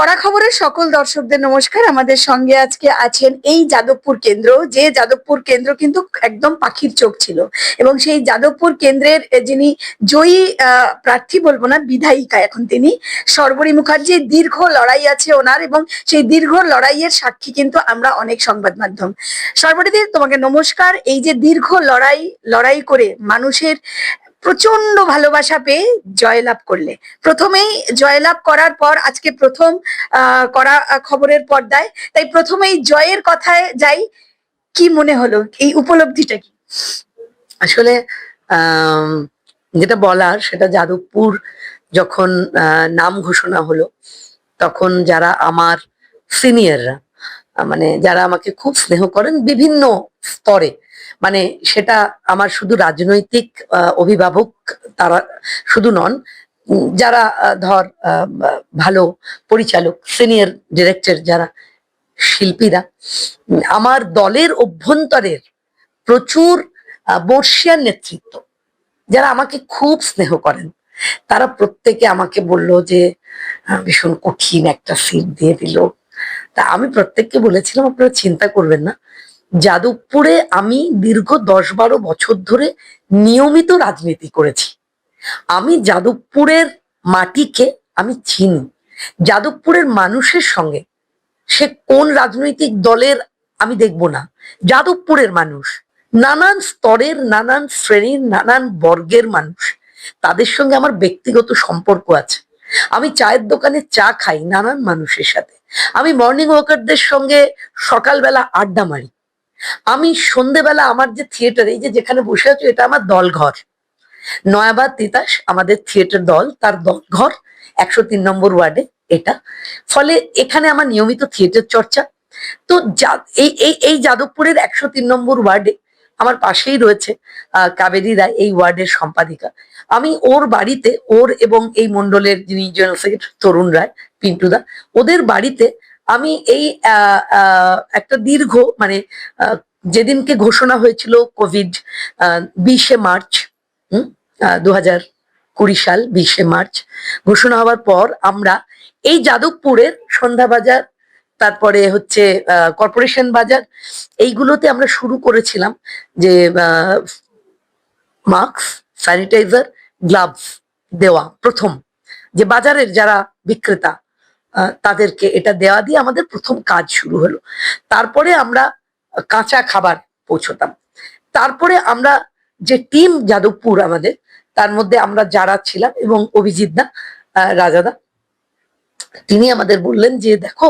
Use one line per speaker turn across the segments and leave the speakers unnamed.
কড়া খবরের সকল দর্শকদের নমস্কার। আমাদের সঙ্গে আজকে আছেন এই যাদবপুর কেন্দ্র, যে যাদবপুর কেন্দ্র কিন্তু একদম পাখির চোখ ছিল, এবং সেই যাদবপুর কেন্দ্রের যিনি জয়ী প্রার্থী বলবো না, বিধায়িকা এখন তিনি শর্বরী মুখার্জি। দীর্ঘ লড়াই আছে ওনার, এবং সেই দীর্ঘ লড়াইয়ের সাক্ষী কিন্তু আমরা অনেক সংবাদ মাধ্যম। শর্বরীদি, তোমাকে নমস্কার। এই যে দীর্ঘ লড়াই করে মানুষের প্রচন্ড ভালোবাসা পেয়ে জয়লাভ করলে, প্রথমেই জয়লাভ করার পর আজকে প্রথম করা খবরের পর্দায়, তাই প্রথমেই জয়ের কথায় যাই। কি মনে হলো, এই উপলব্ধিটা কি?
আসলে যেটা বলার সেটা, যাদবপুর যখন নাম ঘোষণা হলো তখন যারা আমার সিনিয়ররা, মানে যারা আমাকে খুব স্নেহ করেন বিভিন্ন স্তরে, মানে সেটা আমার শুধু রাজনৈতিক অভিভাবক তারা শুধু নন, যারা ধর ভালো পরিচালক, সিনিয়র ডিরেক্টর, যারা শিল্পীরা, আমার দলের অভ্যন্তরের প্রচুর বর্ষিয়ার নেতৃত্ব, যারা আমাকে খুব স্নেহ করেন, তারা প্রত্যেকে আমাকে বলল যে ভীষণ কঠিন একটা সিট দিয়ে দিল। তা আমি প্রত্যেককে বলেছিলাম, আপনারা চিন্তা করবেন না, যাদবপুরে আমি দীর্ঘ 10-12 বছর ধরে নিয়মিত রাজনীতি করেছি। আমি যাদবপুরের মাটিকে আমি চিনি, যাদবপুরের মানুষের সঙ্গে, সে কোন রাজনৈতিক দলের আমি দেখব না, যাদবপুরের মানুষ, নানান স্তরের, নানান শ্রেণীর, নানান বর্গের মানুষ, তাদের সঙ্গে আমার ব্যক্তিগত সম্পর্ক আছে। আমি চায়ের দোকানে চা খাই নানান মানুষের সাথে, আমি মর্নিং ওয়াকারদের সঙ্গে সকালবেলা আড্ডা মারি, আমি সন্ধেবেলা আমার যে থিয়েটার, এই যে যেখানে বসে আছো, এটা আমার দল ঘর, নয়াবাদ তিতাস আমাদের থিয়েটার দল, তার দল ঘর 103 নম্বর ওয়ার্ডে এটা। ফলে এখানে আমার নিয়মিত থিয়েটার চর্চা। তো এই এই এই যাদবপুরের 103 নম্বর ওয়ার্ডে আমার পাশেই রয়েছে কাবেরী রায়, এই ওয়ার্ডের সম্পাদিকা। আমি ওর বাড়িতে, ওর এবং এই মন্ডলের যিনি জেনারেল সেক্রেটারি তরুণ রায়, পিন্টুদা, ওদের বাড়িতে আমি এই একটা দীর্ঘ, মানে যেদিনকে ঘোষণা হয়েছিল কোভিড, 20শে মার্চ, 2020 সাল 20শে মার্চ ঘোষণা হওয়ার পর আমরা এই যাদবপুরের সন্ধ্যা বাজার, তারপরে হচ্ছে কর্পোরেশন বাজার, এইগুলোতে আমরা শুরু করেছিলাম যে মাস্ক, স্যানিটাইজার, গ্লাভস দেওয়া। প্রথম যে বাজারের যারা বিক্রেতা তাদেরকে এটা দেওয়া দিয়ে আমাদের প্রথম কাজ শুরু হলো। তারপরে আমরা কাঁচা খাবার পৌঁছতাম। তারপরে আমরা যে টিম যাদবপুর আমাদের, তার মধ্যে আমরা যারা ছিলাম, এবং অভিজিৎ দা, রাজাদা, তিনি আমাদের বললেন যে দেখো,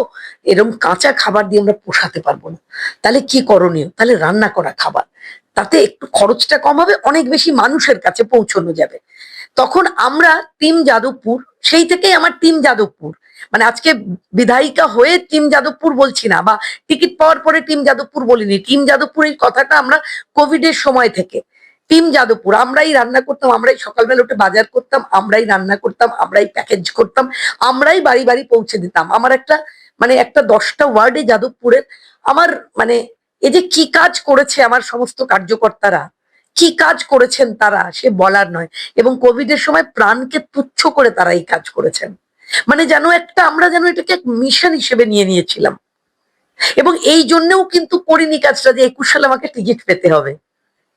এরকম কাঁচা খাবার দিয়ে আমরা পোষাতে পারবো না, তাহলে কি করণীয়? তাহলে রান্না করা খাবার, তাতে একটু খরচটা কম হবে, অনেক বেশি মানুষের কাছে পৌঁছানো যাবে। তখন আমরা টিম যাদবপুর, সেই থেকেই আমার টিম যাদবপুর, মানে আজকে বিধায়িকা হয়ে টিম যাদবপুর বলছি না, বা টিকিট পাওয়ার পরে টিম যাদবপুর বলিনি, টিম যাদবপুর এই কথাটা আমরা কোভিডের সময় থেকে, টিম যাদবপুর, আমরাই রান্না করতাম, আমরাই সকালবেলা উঠে বাজার করতাম, আমরাই রান্না করতাম, আমরাই প্যাকেজ করতাম, আমরাই বাড়ি বাড়ি পৌঁছে দিতাম। আমার একটা, মানে একটা 10টা ওয়ার্ডে যাদবপুরের আমার, মানে এই যে কি কাজ করেছে আমার সমস্ত কার্যকর্তারা, কি কাজ করেছেন তারা, সে বলার নয়। এবং কোভিডের সময় প্রাণকে তুচ্ছ করে তারা এই কাজ করেছেন, মানে যেন একটা, আমরা যেন এটাকে এক মিশন হিসেবে নিয়ে নিয়েছিলাম। এবং এই জন্যও কিন্তু করিনি কাজটা যে 21 সালে আমাকে টিকিট পেতে হবে,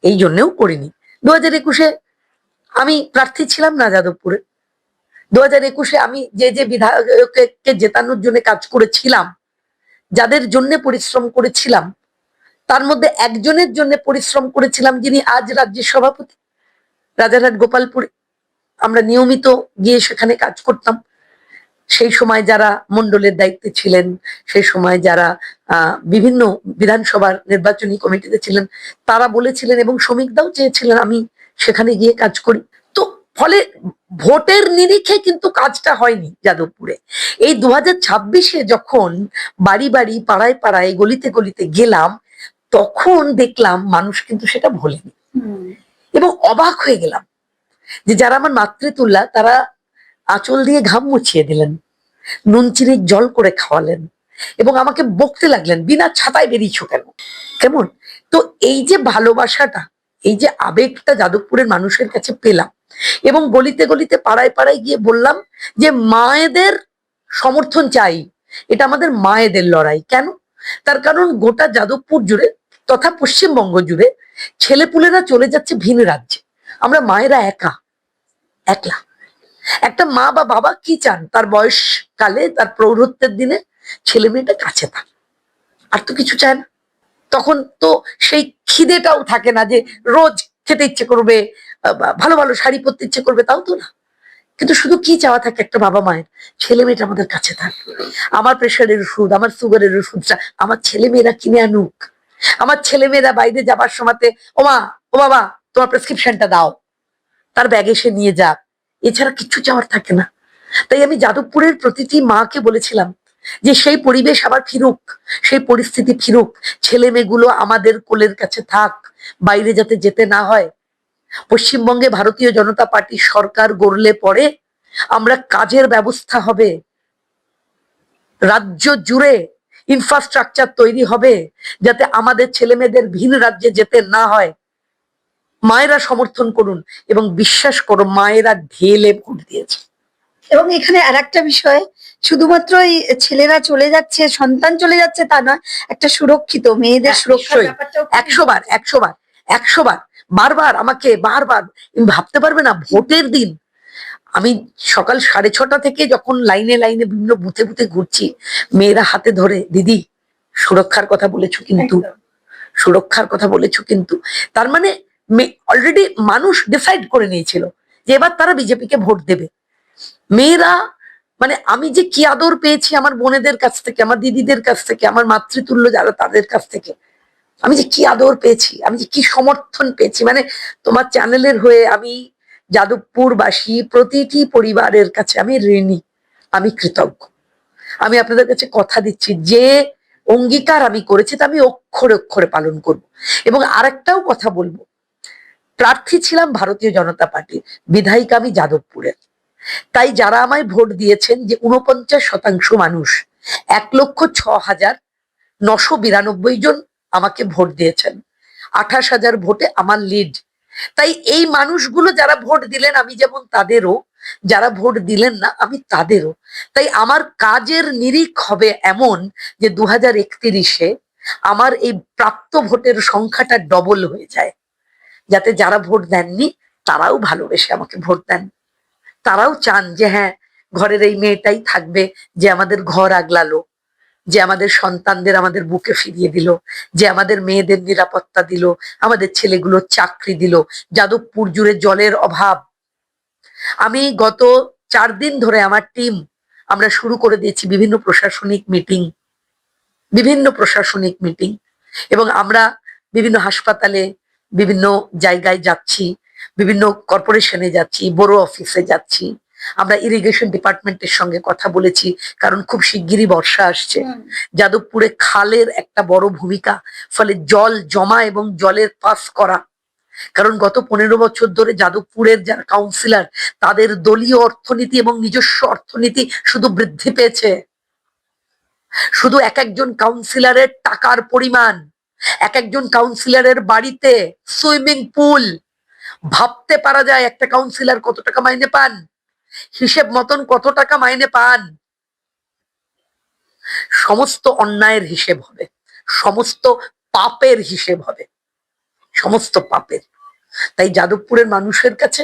এই জন্যও করিনি। 2021-এ আমি প্রার্থী ছিলাম না যাদবপুরে। 2021-এ আমি যে যে বিধায়ককে জেতানোর জন্য কাজ করেছিলাম, যাদের জন্য পরিশ্রম করেছিলাম, তার মধ্যে একজনের জন্য পরিশ্রম করেছিলাম, যিনি আজ রাজ্যের সভাপতি, রাজারহাট গোপালপুরে। আমরা নিয়মিত গিয়ে সেখানে কাজ করতাম। সেই সময় যারা মন্ডলের দায়িত্বে ছিলেন, সেই সময় যারা বিভিন্ন বিধানসভার নির্বাচনী কমিটিতে ছিলেন, তারা বলেছিলেন, এবং শ্রমিকদাও চেয়েছিলেন আমি সেখানে গিয়ে কাজ করি। তো ফলে ভোটের নিরিখে কিন্তু কাজটা হয়নি যাদবপুরে। এই 2026-এ যখন বাড়ি বাড়ি, পাড়ায় পাড়ায়, গলিতে গলিতে গেলাম, তখন দেখলাম মানুষ কিন্তু সেটা ভোলেনি, এবং অবাক হয়ে গেলাম যে যারা আমার মাতৃতুল্য, তারা আঁচল দিয়ে ঘাম মুছিয়ে দিলেন, নুন চিনির জল করে খাওয়ালেন, এবং আমাকে বকতে লাগলেন, বিনা ছাতায় বেরিয়েছো কেন, কেমন? তো এই যে ভালোবাসাটা, এই যে আবেগটা যাদবপুরের মানুষের কাছে পেলাম, এবং গলিতে গলিতে, পাড়ায় পাড়ায় গিয়ে বললাম যে মায়েদের সমর্থন চাই। এটা আমাদের মায়েদের লড়াই। কেন? তার কারণ গোটা যাদবপুর জুড়ে তথা পশ্চিমবঙ্গ জুড়ে ছেলেপুলেরা চলে যাচ্ছে ভিন রাজ্যে। আমরা মায়েরা একলা। একটা মা বা বাবা কি চান? তার বয়সকালে, তার প্রৌঢ়ত্বের দিনে ছেলে মেয়েটা কাছে থাক, আর তো কিছু চায় না। তখন তো সেই খিদেটাও থাকে না যে রোজ খেতে ইচ্ছে করবে, ভালো ভালো শাড়ি পরতে ইচ্ছে করবে, তাও তো না। কিন্তু শুধু কি চাওয়া থাকে একটা বাবা মায়ের? ছেলে মেয়েটা আমাদের কাছে থাকবে। আমার প্রেশারের ওষুধ, আমার সুগারের ওষুধটা আমার ছেলে মেয়েরা কিনে আনুক। আমার ছেলে মেয়েরা বাইরে যাবার সময়তে, ও মা, ও বাবা, তোমার প্রেসক্রিপশনটা দাও, তার ব্যাগে সে নিয়ে যাক। এছাড়া কিচ্ছু চাওয়ার থাকে না। তাই আমি যাদবপুরের প্রতিটি মাকে বলেছিলাম যে সেই পরিবেশ আবার ফিরুক, সেই পরিস্থিতি ফিরুক, ছেলে মেয়েগুলো আমাদের কোলের কাছে থাক, বাইরে যাতে যেতে না হয়। পশ্চিমবঙ্গে ভারতীয় জনতা পার্টি সরকার গড়লে পরে আমরা কাজের ব্যবস্থা হবে, রাজ্য জুড়ে ইনফ্রাস্ট্রাকচার তৈরি হবে, যাতে আমাদের ছেলে মেয়েদের ভিন রাজ্যে যেতে না হয়। মায়েরা সমর্থন করুন, এবং বিশ্বাস করো মায়েরা ঢেলে ভোট দিয়েছে।
এবং এখানে আর একটা বিষয়, শুধুমাত্র এই ছেলেরা চলে যাচ্ছে, সন্তান চলে যাচ্ছে তা নয়, একটা সুরক্ষিত মেয়েদের
হ্যাঁ,
সুরক্ষার
নিশ্চয়ই।
ব্যাপারটাও
100 বার বারবার আমাকে বারবার, তুমি ভাবতে পারবে না, ভোটের দিন আমি সকাল 6:30 থেকে যখন লাইনে লাইনে বিভিন্ন বুথে বুথে ঘুরছি, মেয়েরা হাতে ধরে, দিদি সুরক্ষার কথা বলেছো কিন্তু,
একদম।
সুরক্ষার কথা বলেছো কিন্তু। তার মানে অলরেডি মানুষ ডিসাইড করে নিয়েছিল যে এবার তারা বিজেপিকে ভোট দেবে। মেয়েরা, মানে আমি যে কি আদর পেয়েছি আমার বোনেদের কাছ থেকে, আমার দিদিদের কাছ থেকে, আমার মাতৃতুল্য যারা তাদের কাছ থেকে, আমি যে কি আদর পেয়েছি, আমি যে কি সমর্থন পেয়েছি, মানে তোমার চ্যানেলের হয়ে আমি যাদবপুরবাসী প্রতিটি পরিবারের কাছে আমি ঋণী, আমি কৃতজ্ঞ। আমি আপনাদের কাছে কথা দিচ্ছি, যে অঙ্গীকার আমি করেছি তা আমি অক্ষরে অক্ষরে পালন করব। এবং আরেকটাও কথা বলবো, প্রার্থী ছিলাম ভারতীয় জনতা পার্টির, বিধায়িকা আমি যাদবপুরের। তাই যারা আমায় ভোট দিয়েছেন, যে 49% মানুষ, 1,06,992 জন আমাকে ভোট দিয়েছেন, 28,000 ভোটে আমার লিড। তাই এই মানুষগুলো যারা ভোট দিলেন আমি যেমন তাদেরও, যারা ভোট দিলেন না আমি তাদেরও। তাই আমার কাজের নিরিখ হবে এমন যে 2031-এ আমার এই প্রাপ্ত ভোটের সংখ্যাটা ডবল হয়ে যায়, যাতে যারা ভোট দেননি তারাও ভালোবেসে আমাকে ভোট দেন। তারাও চান যে হ্যাঁ, ঘরের এই মেয়েটাই থাকবে, যে আমাদের ঘর আগলালো, যে আমাদের সন্তানদের আমাদের বুকে ফিরিয়ে দিল, যে আমাদের মেয়েদের নিরাপত্তা দিল, আমাদের ছেলেগুলো চাকরি দিল। যাদবপুর জুড়ে জলের অভাব। আমি গত 4 দিন ধরে আমার টিম, আমরা শুরু করে দিয়েছি বিভিন্ন প্রশাসনিক মিটিং, এবং আমরা বিভিন্ন হাসপাতালে, বিভিন্ন জায়গায় যাচ্ছি, বিভিন্ন কর্পোরেশনে যাচ্ছি, বড় অফিসে যাচ্ছি। আমরা ইরিগেশন ডিপার্টমেন্টের সঙ্গে কথা বলেছি, কারণ খুব শিগগিরই বর্ষা আসছে। যাদবপুরে খালের একটা বড় ভূমিকা, ফলে জল জমা এবং জলের পাস করা। কারণ গত 15 বছর ধরে যাদবপুরের যারা কাউন্সিলর, তাদের দলীয় অর্থনীতি এবং নিজস্ব অর্থনীতি শুধু বৃদ্ধি পেয়েছে। শুধু এক একজন কাউন্সিলরের টাকার পরিমাণ, এক একজন কাউন্সিলরের বাড়িতে সুইমিং পুল, ভাবতে পারা যায় একটা কাউন্সিলর কত টাকা মাইনে পান, হিসেব মতন কত টাকা মাইনে পান। সমস্ত অন্যায়ের হিসেব হবে, সমস্ত পাপের হিসেব হবে, সমস্ত পাপের। তাই যাদবপুরের মানুষের কাছে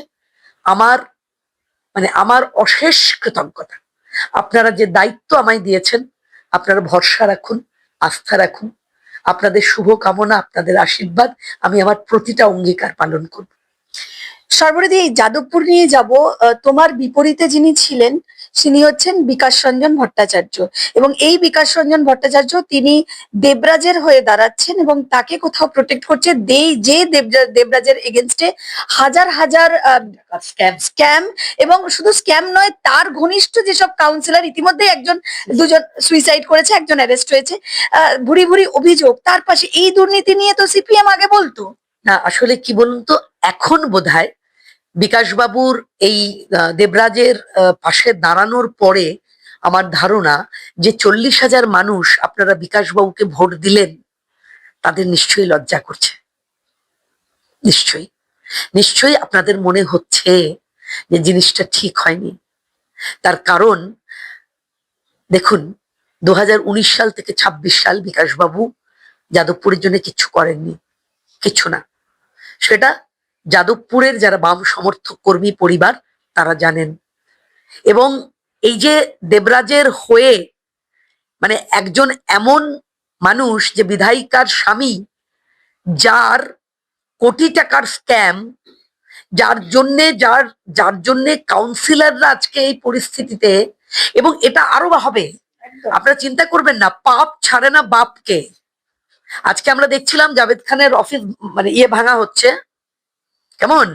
আমার, মানে আমার অশেষ কৃতজ্ঞতা। আপনারা যে দায়িত্ব আমায় দিয়েছেন, আপনারা ভরসা রাখুন, আস্থা রাখুন। আপনাদের শুভ কামনা, আপনাদের আশীর্বাদ, আমি আমার প্রতিটা অঙ্গীকার পালন করব।
সর্বরিদি এই যাদবপুর নিয়ে যাব। তোমার বিপরীতে যিনি ছিলেন তিনি হচ্ছেন বিকাশ রঞ্জন ভট্টাচার্য, এবং এই বিকাশ রঞ্জন ভট্টাচার্য তিনি দেবরাজের হয়ে দাঁড়াচ্ছেন এবং তাকে কোথাও প্রোটেক্ট করছে, যে দেবরাজের এগেনস্টে হাজার হাজার স্ক্যাম, এবং শুধু স্ক্যাম নয়, তার ঘনিষ্ঠ যেসব কাউন্সিলর, ইতিমধ্যে দুজন সুইসাইড করেছে, একজন অ্যারেস্ট হয়েছে, ভুরি ভুরি অভিযোগ। তার পাশে এই দুর্নীতি নিয়ে তো সিপিএম আগে বলতো
না, আসলে কি বলুন তো, এখন বোধহয় বিকাশবাবুর এই দেবরাজের পাশে দাঁড়ানোর পরে আমার ধারণা যে 40,000 মানুষ আপনারা বিকাশবাবুকে ভোট দিলেন, তাদের নিশ্চয়ই লজ্জা করছে। নিশ্চয়ই, নিশ্চয়ই আপনাদের মনে হচ্ছে যে জিনিসটা ঠিক হয়নি। তার কারণ দেখুন, 2019 সাল থেকে 26 সাল বিকাশবাবু যাদবপুরের জন্য কিচ্ছু করেননি, কিচ্ছু না। সেটা যাদবপুরের যারা বাম সমর্থক কর্মী পরিবার তারা জানেন। এবং এই যে দেবরাজের হয়ে মানে একজন এমন মানুষ যে বিধায়িকার স্বামী, যার কোটি টাকার স্ক্যাম, যার জন্যে কাউন্সিলররা আজকে এই পরিস্থিতিতে, এবং এটা আরো হবে। আপনারা চিন্তা করবেন না, পাপ ছাড়ে না বাপকে। আজকে আমরা দেখছিলাম জাভেদ খানের অফিস মানে ভাঙা হচ্ছে, কেমন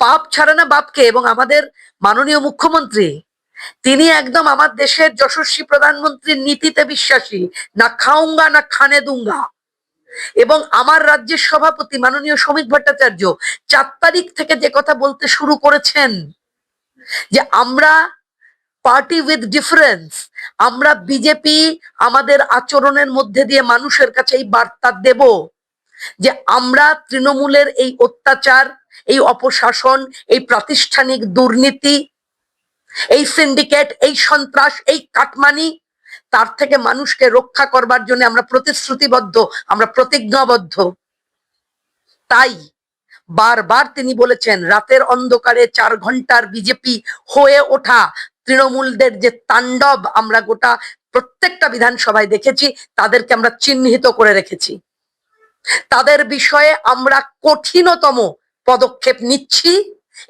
পাপ ছাড়ে না বাপকে। এবং আমাদের মাননীয় মুখ্যমন্ত্রী, তিনি একদম আমার দেশের যশস্বী প্রধানমন্ত্রীর নীতিতে বিশ্বাসী, না খাউঙ্গা না খানে দুঙ্গা। এবং আমার রাজ্যের সভাপতি মাননীয় শ্রমিক ভট্টাচার্য 4 তারিখ থেকে যে কথা বলতে শুরু করেছেন যে আমরা পার্টি উইথ ডিফারেন্স, আমরা বিজেপি আমাদের আচরণের মধ্যে দিয়ে মানুষের কাছে এই বার্তা দেব যে আমরা তৃণমূলের এই অত্যাচার, এই অপশাসন, এই প্রাতিষ্ঠানিক দুর্নীতি, এই সিন্ডিকেট, এই সন্ত্রাস, এই কাটমানি, তার থেকে মানুষকে রক্ষা করবার জন্য আমরা প্রতিশ্রুতিবদ্ধ, আমরা প্রতিজ্ঞাবদ্ধ। তাই বারবার তিনি বলেছেন, রাতের অন্ধকারে 4 ঘন্টার বিজেপি হয়ে ওঠা তৃণমূলদের যে তাণ্ডব আমরা গোটা প্রত্যেকটা বিধানসভায় দেখেছি, তাদেরকে আমরা চিহ্নিত করে রেখেছি। তাদের বিষয়ে আমরা কঠিনতম পদক্ষেপ নিচ্ছি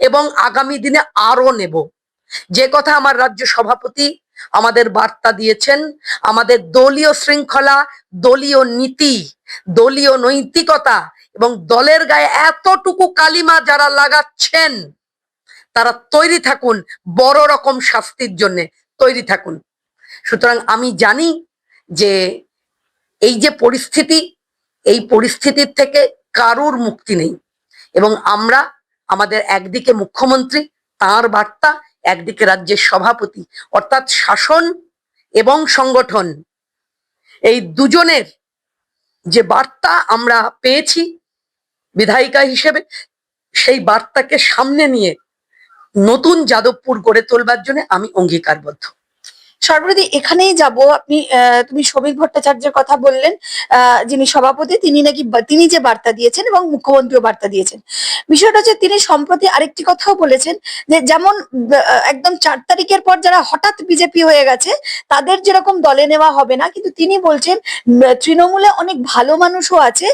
এবং আগামী দিনে আরো নেব। যে কথা আমার রাজ্য সভাপতি আমাদের বার্তা দিয়েছেন, আমাদের দলীয় শৃঙ্খলা, দলীয় নীতি, দলীয় নৈতিকতা এবং দলের গায়ে এতটুকু কালিমা যারা লাগাচ্ছেন, তারা তৈরি থাকুন, বড় রকম শাস্তির জন্য তৈরি থাকুন। সুতরাং আমি জানি যে এই যে পরিস্থিতি, এই পরিস্থিতির থেকে কারুর মুক্তি নেই। এবং আমরা আমাদের একদিকে মুখ্যমন্ত্রী তার বার্তা, একদিকে রাজ্যের সভাপতি, অর্থাৎ শাসন এবং সংগঠন, এই দুজনের যে বার্তা আমরা পেয়েছি বিধায়িকা হিসেবে, সেই বার্তাকে সামনে নিয়ে নতুন যাদবপুর গড়ে তোলবার জন্য আমি অঙ্গীকারবদ্ধ।
সর্বপ্রতি এখানেই যাব। তুমি শ্রমিক ভট্টাচার্যের কথা বললেন, যিনি সভাপতি, তিনি যে বার্তা দিয়েছেন এবং মুখ্যমন্ত্রীও বার্তা দিয়েছেন। বিষয়টা হচ্ছে তিনি সম্প্রতি আরেকটি কথাও বলেছেন যে যেমন একদম 4 তারিখের পর যারা হঠাৎ বিজেপি হয়ে গেছে তাদের যেরকম দলে নেওয়া হবে না, কিন্তু তিনি বলছেন তৃণমূলে অনেক ভালো মানুষও আছে,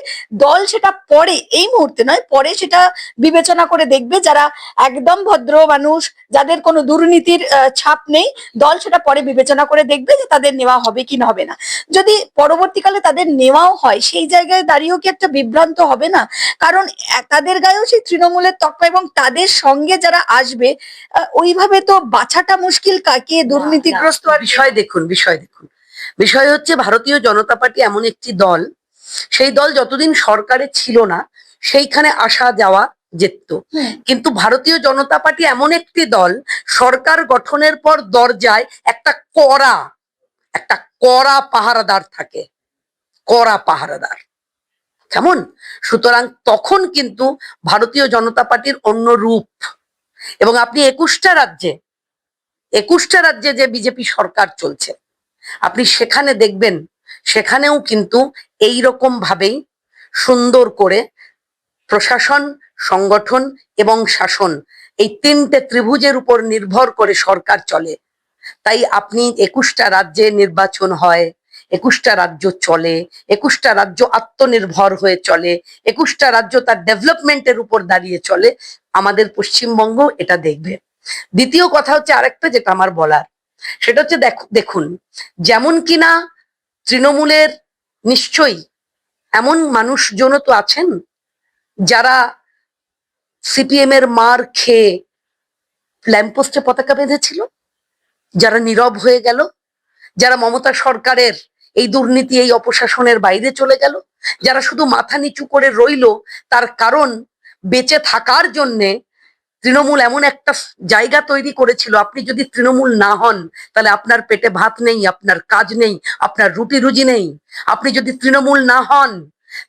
দল সেটা পরে, এই মুহূর্তে নয়, পরে সেটা বিবেচনা করে দেখবে, যারা একদম ভদ্র মানুষ, যাদের কোনো দুর্নীতির ছাপ নেই, দল সেটা পরে বিবেচনা করে দেখবে যে তাদের নেওয়া হবে কি না হবে না। যদি পরবর্তীকালে তাদের নেওয়াও হয়, সেই জায়গায় দাঁড়িয়েও কি একটা বিভ্রান্ত হবে না? কারণ তাদের গায়েও সেই তৃণমূলের তকমা, এবং তাদের সঙ্গে যারা আসবে ওইভাবে তো বাছাটা মুশকিল কাকে দুর্নীতিগ্রস্ত। আর
বিষয় হচ্ছে ভারতীয় জনতা পার্টি এমন একটি দল, সেই দল যতদিন সরকারে ছিল না সেইখানে আসা যাওয়া যেত, কিন্তু ভারতীয় জনতা পার্টি এমন একটি দল, সরকার গঠনের পর দরজায় একটা কড়া পাহারাদার থাকে, কড়া পাহারাদার, কেমন। সুতরাং তখন কিন্তু ভারতীয় জনতা পার্টির অন্য রূপ। এবং আপনি 21টা রাজ্যে যে বিজেপি সরকার চলছে, আপনি সেখানে দেখবেন, সেখানেও কিন্তু এই রকম ভাবেই সুন্দর করে প্রশাসন, সংগঠন এবং শাসন, এই 3টে ত্রিভুজের উপর নির্ভর করে সরকার চলে। তাই আপনি 21টা রাজ্যে নির্বাচন হয়, 21টা রাজ্য চলে, 21টা রাজ্য আত্মনির্ভর হয়ে চলে, 21টা রাজ্য তার ডেভেলপমেন্টের উপর দাঁড়িয়ে চলে। আমাদের পশ্চিমবঙ্গ এটা দেখবে। দ্বিতীয় কথা হচ্ছে আরেকটা যেটা আমার বলার, সেটা হচ্ছে দেখুন, যেমন কিনা তৃণমূলের নিশ্চয়ই এমন মানুষজনও তো আছেন যারা সিপিএম এর মার খেয়ে ল্যাম্পপোস্টে পতাকা বেঁধেছিল, যারা নীরব হয়ে গেল, যারা মমতা সরকারের এই দুর্নীতি, এই অপশাসনের বাইরে চলে গেল, যারা শুধু মাথা নিচু করে রইল। তার কারণ বেঁচে থাকার জন্যে তৃণমূল এমন একটা জায়গা তৈরি করেছিল, আপনি যদি তৃণমূল না হন তাহলে আপনার পেটে ভাত নেই, আপনার কাজ নেই, আপনার রুটি রুজি নেই। আপনি যদি তৃণমূল না হন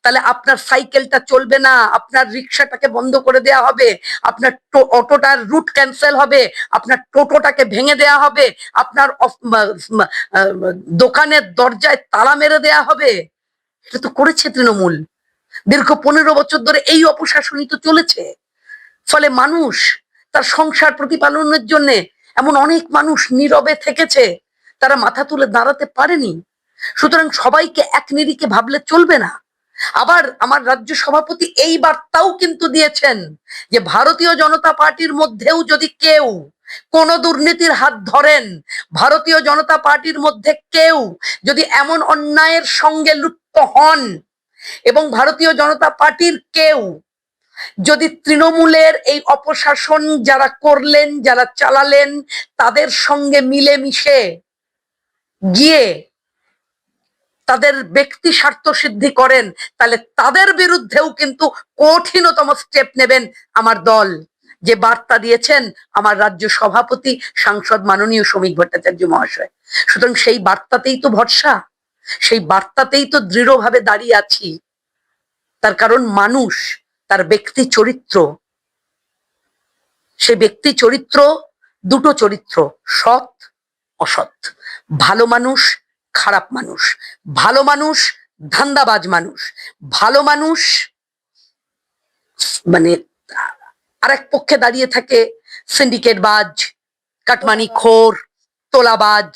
তাহলে আপনার সাইকেলটা চলবে না, আপনার রিক্সাটাকে বন্ধ করে দেয়া হবে, আপনার অটোটার রুট ক্যান্সেল হবে, আপনার টোটোটাকে ভেঙে দেয়া হবে, আপনার দোকানের দরজায় তালা মেরে দেয়া হবে। এটা তো করেছে তৃণমূল। দীর্ঘ 15 বছর ধরে এই অপশাসনই তো চলেছে। ফলে মানুষ তার সংসার প্রতিপালনের জন্য, এমন অনেক মানুষ নীরবে থেকেছে, তারা মাথা তুলে দাঁড়াতে পারেনি। সুতরাং সবাইকে এক নিরিখে ভাবলে চলবে না। আবার আমার রাজ্য সভাপতি এই বার্তাও কিন্তু দিয়েছেন যে ভারতীয় জনতা পার্টির মধ্যেও যদি কেউ কোন দুর্নীতির হাত ধরেন, ভারতীয় জনতা পার্টির মধ্যে কেউ যদি এমন অন্যায়ের সঙ্গে লিপ্ত হন, এবং ভারতীয় জনতা পার্টির কেউ যদি তৃণমূলের এই অপশাসন যারা করলেন, যারা চালালেন, তাদের সঙ্গে মিলেমিশে গিয়ে তাদের ব্যক্তি স্বার্থ সিদ্ধি করেন, তাহলে তাদের বিরুদ্ধেও কিন্তু কঠিনতম স্টেপ নেবেন আমার দল। যে বার্তা দিয়েছেন আমার রাজ্য সভাপতি সাংসদ মাননীয় শ্রমিক ভট্টাচার্য মহাশয়। সুতরাং সেই বার্তাতেই তো ভরসা, সেই বার্তাতেই তো দৃঢ়ভাবে দাঁড়িয়ে আছি। তার কারণ মানুষ, তার ব্যক্তি চরিত্র, সে ব্যক্তি চরিত্র দুটো চরিত্র, সৎ অসৎ। ভালো মানুষ, খারাপ মানুষ। ভালো মানুষ ধান্দাবাজ মানুষ, ভালো মানুষ মানে আরেক পক্ষে দাঁড়িয়ে থাকে সিন্ডিকেট বাজ, কাটমানি খোর, তোলাবাজ।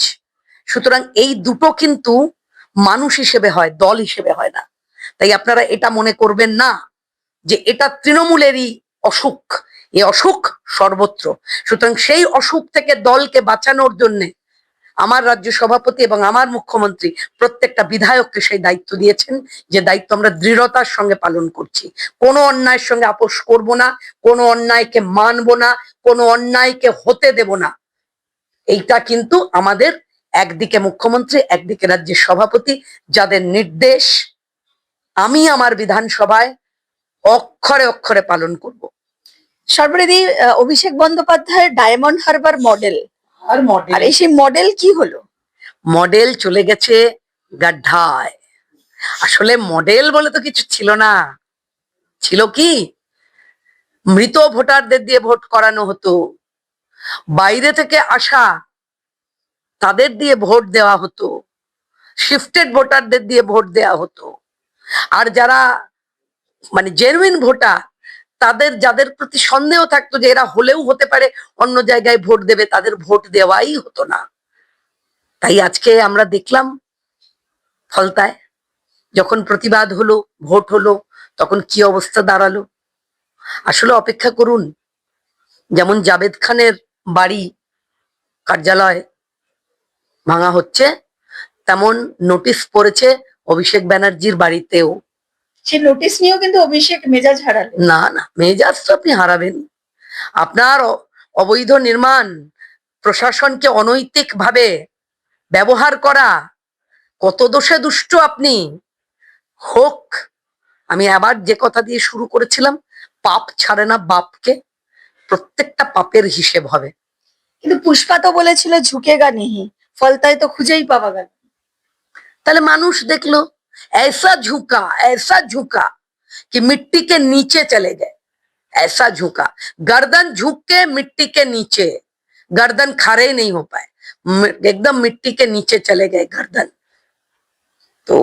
সুতরাং এই দুটো কিন্তু মানুষ হিসেবে হয়, দল হিসেবে হয় না। তাই আপনারা এটা মনে করবেন না যে এটা তৃণমূলেরই অসুখ, এই অসুখ সর্বত্র। সুতরাং সেই অসুখ থেকে দলকে বাঁচানোর জন্য আমার রাজ্য সভাপতি এবং আমার মুখ্যমন্ত্রী প্রত্যেকটা বিধায়ককে সেই দায়িত্ব দিয়েছেন, যে দায়িত্ব আমরা দৃঢ়তার সঙ্গে পালন করছি। কোনো অন্যায়ের সঙ্গে আপোষ করব না, কোনো অন্যায়কে মানব না, কোনো অন্যায়কে হতে দেব না। এইটা কিন্তু আমাদের একদিকে মুখ্যমন্ত্রী, একদিকে রাজ্যের সভাপতি, যাদের নির্দেশ আমি আমার বিধানসভায় অক্ষরে অক্ষরে পালন করব।
সর্বরিদি, অভিষেক বন্দ্যোপাধ্যায়ের ডায়মন্ড হারবার মডেল,
আর মডেল,
আর এই সেই মডেল কি হলো?
মডেল চলে গেছে গাড্ডায়। আসলে মডেল বলে তো কিছু ছিল না। ছিল কি? মৃত ভোটারদের দিয়ে ভোট করানো হতো, বাইরে থেকে আসা তাদের দিয়ে ভোট দেওয়া হতো, শিফটেড ভোটারদের দিয়ে ভোট দেওয়া হতো। আর যারা মানে জেনুইন ভোটার, তাদের যাদের প্রতি সন্দেহ থাকতো যে এরা হলেও হতে পারে অন্য জায়গায় ভোট দেবে, তাদের ভোট দেওয়াই হতো না। তাই আজকে আমরা দেখলাম ফলতায় যখন প্রতিবাদ হলো, ভোট হলো, তখন কি অবস্থা দাঁড়ালো। আসলে অপেক্ষা করুন, যেমন জাভেদ খানের বাড়ি কার্যালয় ভাঙা হচ্ছে, তেমন নোটিশ পড়েছে অভিষেক ব্যানার্জির বাড়িতেও।
সে নোটিশ নিয়েও কিন্তু অভিষেক মেজাজ হারালেন।
না না, মেজাজ তো আপনি হারাবেন। আপনার অবৈধ নির্মাণ, প্রশাসনকে অনৈতিক ভাবে ব্যবহার করা, কত দোষে দুষ্ট আপনি। হোক, আমি আবার যে কথা দিয়ে শুরু করেছিলাম, পাপ ছাড়ে না বাপকে, প্রত্যেকটা পাপের হিসেব হবে।
কিন্তু পুষ্পা তো বলেছিল ঝুঁকেগা নেহি, ফলতায় তো খুঁজেই পাওয়া গেল।
তাহলে মানুষ দেখলো ऐसा झुका कि मिट्टी के नीचे चले गए, ऐसा झुका, गर्दन झुक के मिट्टी के नीचे, गर्दन खड़े नहीं हो पाए, एकदम मिट्टी के नीचे चले गए गर्दन। তো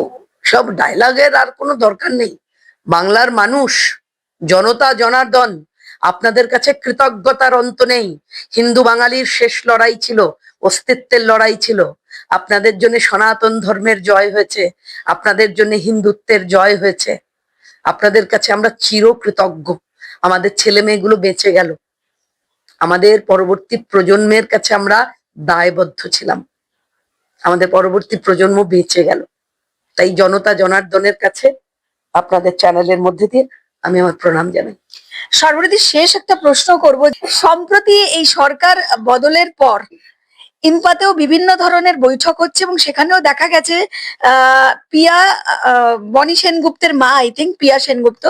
সব ডায়লগের আর কোনো দরকার নেই। বাংলার মানুষ, জনতা জনার্দন, আপনাদের কাছে কৃতজ্ঞতার অন্ত নেই। হিন্দু বাঙালির শেষ লড়াই ছিল, অস্তিত্বের লড়াই ছিল। আপনাদের জন্য সনাতন ধর্মের জয় হয়েছে, আপনাদের জন্য হিন্দুত্বের জয় হয়েছে। আপনাদের কাছে আমরা চিরকৃতজ্ঞ। আমাদের ছেলে মেয়েগুলো বেঁচে গেল, আমাদের পরবর্তী প্রজন্মের কাছে আমরা দায়বদ্ধ ছিলাম, আমাদের পরবর্তী প্রজন্ম বেঁচে গেল। তাই জনতা জনার্দনের কাছে আপনাদের চ্যানেলের মধ্যে দিয়ে আমি আমার প্রণাম জানাই।
সর্বরিদি, শেষ একটা প্রশ্ন করব। সম্প্রতি এই সরকার বদলের পর ইম্পাতেও বিভিন্ন ধরনের বৈঠক হচ্ছে এবং সেখানেও দেখা গেছে পিয়া, বনি সেনগুপ্তের মা, আই থিঙ্ক পিয়া সেনগুপ্ত,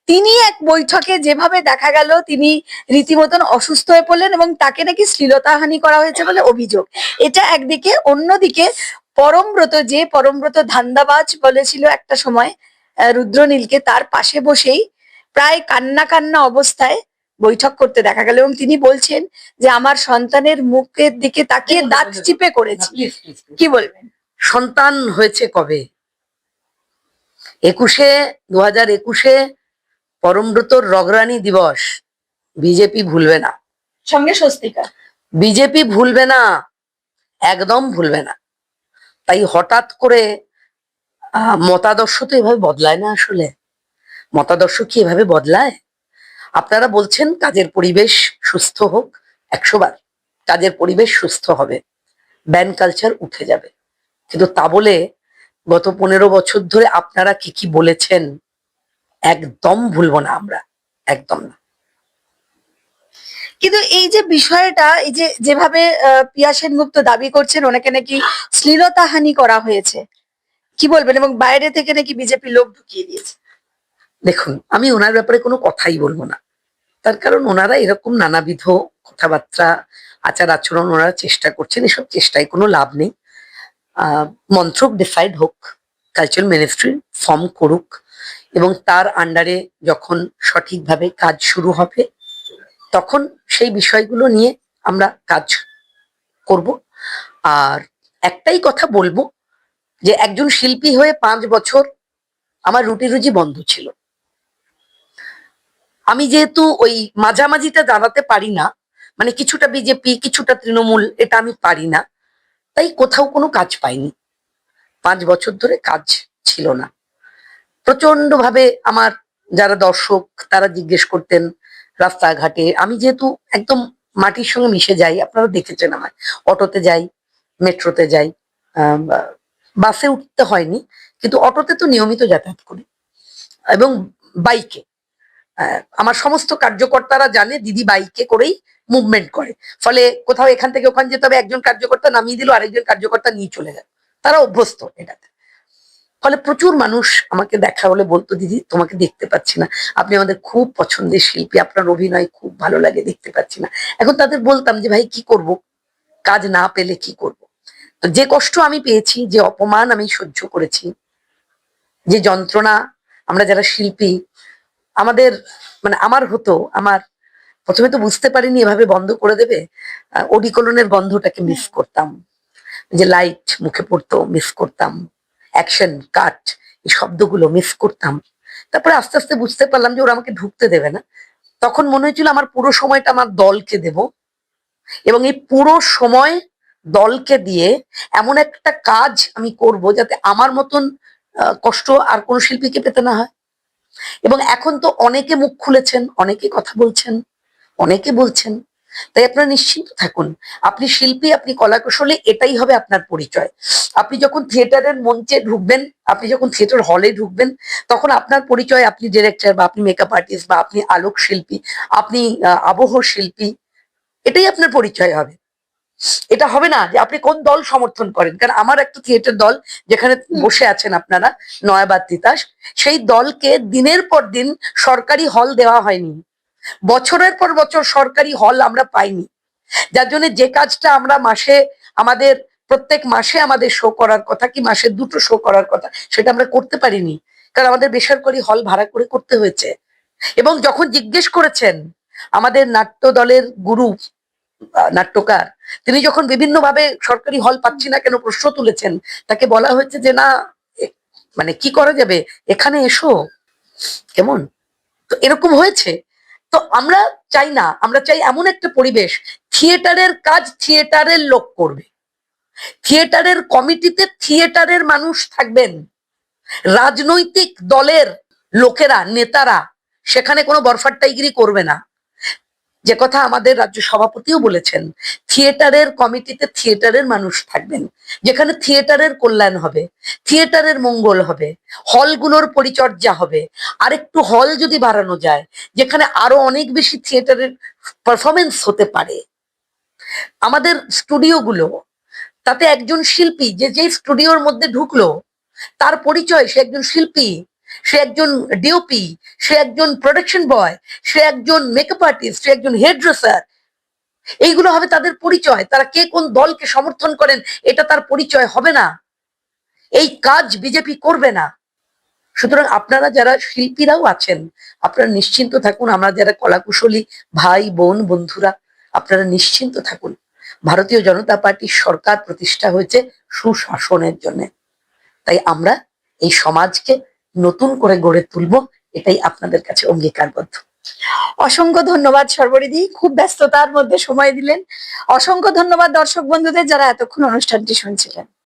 তিনি এক বৈঠকে যেভাবে দেখা গেল তিনি রীতিমতন অসুস্থ হয়ে পড়লেন এবং তাকে নাকি শ্লীলতাহানি করা হয়েছে বলে অভিযোগ। এটা একদিকে, অন্যদিকে পরমব্রত, যে পরমব্রত ধান্দাবাজ বলেছিল একটা সময়, রুদ্রনীলকে তার পাশে বসেই প্রায় কান্না কান্না অবস্থায় বৈঠক করতে দেখা গেল, এবং তিনি বলছেন যে আমার সন্তানের মুখের দিকে তাকিয়ে দাঁত চিপে করেছি।
প্লিজ প্লিজ
কি বলবেন?
সন্তান হয়েছে কবে? 2021 পরমব্রতর রগরানী দিবস বিজেপি ভুলবে না।
সঙ্গে স্বস্তিকা।
বিজেপি ভুলবে না, একদম ভুলবে না। তাই হঠাৎ করে মতাদর্শ তো এভাবে বদলায় না। আসলে মতাদর্শ কি এভাবে বদলায়? আপনারা বলছেন কাজের পরিবেশ সুস্থ হোক, 100 বার কাজের পরিবেশ সুস্থ হবে, ব্যান কালচার উঠে যাবে, কিন্তু তা বলে গত 15 বছর ধরে আপনারা কি কি বলেছেন একদম ভুলবো না আমরা, একদম না।
কিন্তু এই যে বিষয়টা, এই যে যেভাবে পিয়া সেনগুপ্ত দাবি করছেন ওনাকে নাকি শ্লীলতাহানি করা হয়েছে, কি বলবেন? এবং বাইরে থেকে নাকি বিজেপি লোক ঢুকিয়ে দিয়েছে।
দেখুন, আমি ওনার ব্যাপারে কোনো কথাই বলবো না, তার কারণ ওনারা এরকম নানাবিধ কথাবার্তা, আচার আচরণ ওনারা চেষ্টা করছেন, এসব চেষ্টায় কোনো লাভ নেই। মন্ত্রক ডিসাইড হোক, কালচারাল মিনিস্ট্রি ফর্ম করুক, এবং তার আন্ডারে যখন সঠিকভাবে কাজ শুরু হবে তখন সেই বিষয়গুলো নিয়ে আমরা কাজ করব। আর একটাই কথা বলবো, যে একজন শিল্পী হয়ে 5 বছর আমার রুটি রুজি বন্ধ ছিল। আমি যেহেতু ওই মাঝামাঝিটা দাঁড়াতে পারি না, মানে কিছুটা বিজেপি কিছুটা তৃণমূল, এটা আমি পারি না, তাই কোথাও কোনো কাজ পাইনি। 5 বছর ধরে কাজ ছিল না। প্রচন্ড ভাবে আমার যারা দর্শক তারা জিজ্ঞেস করতেন রাস্তাঘাটে, আমি যেহেতু একদম মাটির সঙ্গে মিশে যাই, আপনারা দেখেছেন আমায়, অটোতে যাই, মেট্রোতে যাই, বাসে উঠতে হয়নি, কিন্তু অটোতে তো নিয়মিত যাতায়াত করি, এবং বাইকে। আমার সমস্ত কার্যকর্তারা জানে দিদি বাইকে করেই মুভমেন্ট করে, ফলে কোথাও এখান থেকে ওখানে যেতে হবে, একজন কার্যকর্তা নামিয়ে দিল, আরেকজন কার্যকর্তা নিয়ে চলে গেল, তারা অভ্যস্ত এটাতে। ফলে প্রচুর মানুষ আমাকে দেখা হলে বলতো, দিদি তোমাকে দেখতে পাচ্ছি না, আপনি আমাদের খুব পছন্দের শিল্পী, আপনার অভিনয় খুব ভালো লাগে, দেখতে পাচ্ছি না। এখন তাদের বলতাম যে ভাই কি করব, কাজ না পেলে কি করব। তো যে কষ্ট আমি পেয়েছি, যে অপমান আমি সহ্য করেছি, যে যন্ত্রণা আমরা যারা শিল্পী, আমাদের মানে আমার হতো, আমার প্রথমে তো বুঝতে পারিনি এভাবে বন্ধ করে দেবে। ওডিকলনের গন্ধটাকে মিস করতাম, যে লাইট মুখে পড়তো মিস করতাম, অ্যাকশন কাট এই শব্দগুলো মিস করতাম। তারপরে আস্তে আস্তে বুঝতে পারলাম যে ওরা আমাকে ঢুকতে দেবে না। তখন মনে হয়েছিল আমার পুরো সময়টা আমার দলকে দেব, এবং এই পুরো সময় দলকে দিয়ে এমন একটা কাজ আমি করব যাতে আমার মতন কষ্ট আর কোন শিল্পীকে পেতে না হয়। এবং এখন তো অনেকে মুখ খুলেছেন, অনেকে কথা বলছেন, অনেকে বলছেন, তাই আপনারা নিশ্চিন্ত থাকুন, আপনি শিল্পী, আপনি কলাকুশলী, এটাই হবে আপনার পরিচয়। আপনি যখন থিয়েটারের মঞ্চে ঢুকবেন, আপনি যখন থিয়েটার হলে ঢুকবেন, তখন আপনার পরিচয় আপনি ডিরেক্টর, বা আপনি মেকআপ আর্টিস্ট, বা আপনি আলোক শিল্পী, আপনি আবহ শিল্পী, এটাই আপনার পরিচয় হবে। এটা হবে না যে আপনি কোন দল সমর্থন করেন। কারণ আমার একটা থিয়েটার দল যেখানে বসে আছেন আপনারা, নয়াবাদ তিতাস, সেই দলকে দিনের পর দিন সরকারি হল দেওয়া হয়নি, বছরের পর বছর সরকারি হল আমরা পাইনি, যার জন্য যে কাজটা আমরা মাসে, আমাদের প্রত্যেক মাসে আমাদের শো করার কথা, কি মাসে 2টো শো করার কথা, সেটা আমরা করতে পারিনি, কারণ আমাদের বেসরকারি হল ভাড়া করে করতে হয়েছে। এবং যখন জিজ্ঞেস করেছেন আমাদের নাট্য দলের গুরু নাট্যকার, তিনি যখন বিভিন্ন ভাবে সরকারি হল পাচ্ছি না কেন প্রশ্ন তুলেছেন, তাকে বলা হয়েছে যে না, মানে কি করা যাবে, এখানে এসো। কেমন তো এরকম হয়েছে। তো আমরা চাই না, আমরা চাই এমন একটা পরিবেশ, থিয়েটারের কাজ থিয়েটারের লোক করবে, থিয়েটারের কমিটিতে থিয়েটারের মানুষ থাকবেন, রাজনৈতিক দলের লোকেরা, নেতারা সেখানে কোনো বরফাট্টাইগিরি করবে না। যে কথা আমাদের রাজ্য সভাপতিও বলেছেন, থিয়েটারের কমিটিতে থিয়েটারের মানুষ থাকবেন, যেখানে থিয়েটারের কল্যাণ হবে, থিয়েটারের মঙ্গল হবে, হলগুলোর পরিচর্যা হবে। আরেকটু হল যদি বাড়ানো যায়, যেখানে আরো অনেক বেশি থিয়েটারের পারফরমেন্স হতে পারে। আমাদের স্টুডিওগুলো, তাতে একজন শিল্পী যে যে স্টুডিওর মধ্যে ঢুকলো, তার পরিচয় সে একজন শিল্পী, সে একজন ডিওপি, সে একজন প্রোডাকশন বয়, সে একজন মেকআপ আর্টিস্ট, সে একজন হেয়ার ড্রেসার। এইগুলো হবে তাদের পরিচয়। তারা কে কোন দলকে সমর্থন করেন এটা তার পরিচয় হবে না। এই কাজ বিজেপি করবে না। সুতরাং আপনারা যারা শিল্পীরাও আছেন, আপনারা নিশ্চিন্ত থাকুন। আমরা যারা কলাকুশলী ভাই বোন বন্ধুরা, আপনারা নিশ্চিন্ত থাকুন। ভারতীয় জনতা পার্টির সরকার প্রতিষ্ঠা হয়েছে সুশাসনের জন্য। তাই আমরা এই সমাজকে নতুন করে গড়ে তুলবো, এটাই আপনাদের কাছে অঙ্গীকারবদ্ধ।
অসংখ্য ধন্যবাদ সর্বরিদি, খুব ব্যস্ততার মধ্যে সময় দিলেন। অসংখ্য ধন্যবাদ দর্শক বন্ধুদের যারা এতক্ষণ অনুষ্ঠানটি শুনছিলেন।